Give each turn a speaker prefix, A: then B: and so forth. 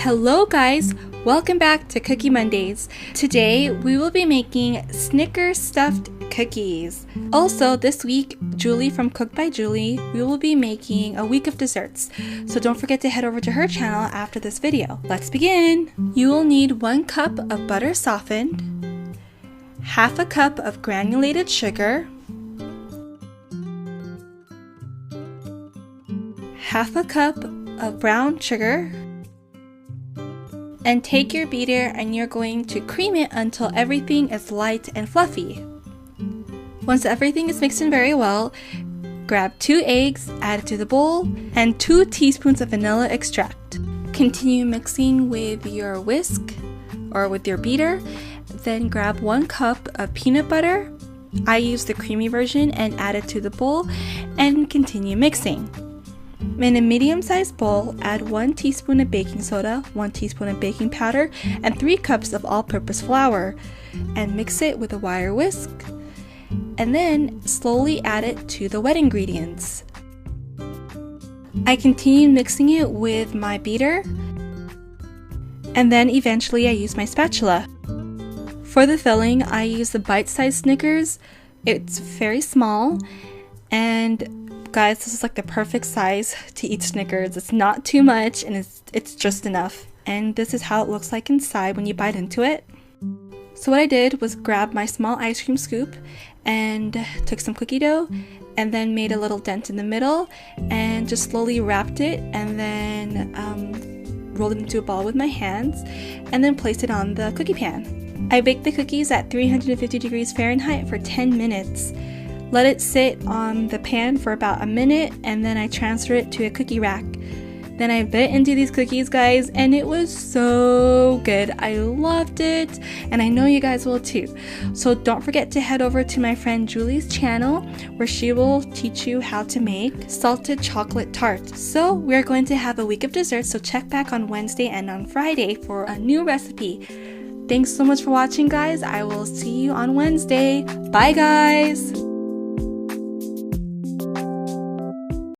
A: Hello guys, welcome back to Cookie Mondays. Today we will be making Snickers stuffed cookies. Also this week, Julie from Cook by Julie, we will be making a week of desserts. So don't forget to head over to her channel after this video. Let's begin! You will need 1 cup of butter softened, half a cup of granulated sugar, half a cup of brown sugar, and take your beater and you're going to cream it until everything is light and fluffy. Once everything is mixed in very well, grab 2 eggs, add it to the bowl, and 2 teaspoons of vanilla extract. Continue mixing with your whisk or with your beater, then grab 1 cup of peanut butter. I use the creamy version and add it to the bowl and continue mixing. In a medium-sized bowl, add 1 teaspoon of baking soda, 1 teaspoon of baking powder, and 3 cups of all-purpose flour, and mix it with a wire whisk, and then slowly add it to the wet ingredients. I continue mixing it with my beater, and then eventually I use my spatula. For the filling, I use the bite-sized Snickers. It's very small, and guys, this is like the perfect size to eat Snickers. It's not too much and it's just enough. And this is how it looks like inside when you bite into it. So what I did was grab my small ice cream scoop and took some cookie dough and then made a little dent in the middle and just slowly wrapped it and then rolled it into a ball with my hands and then placed it on the cookie pan. I baked the cookies at 350 degrees Fahrenheit for 10 minutes. Let it sit on the pan for about a minute and then I transfer it to a cookie rack. Then I bit into these cookies, guys, and it was so good. I loved it and I know you guys will too. So don't forget to head over to my friend Julie's channel where she will teach you how to make salted chocolate tarts. So we're going to have a week of desserts, so check back on Wednesday and on Friday for a new recipe. Thanks so much for watching, guys. I will see you on Wednesday. Bye, guys!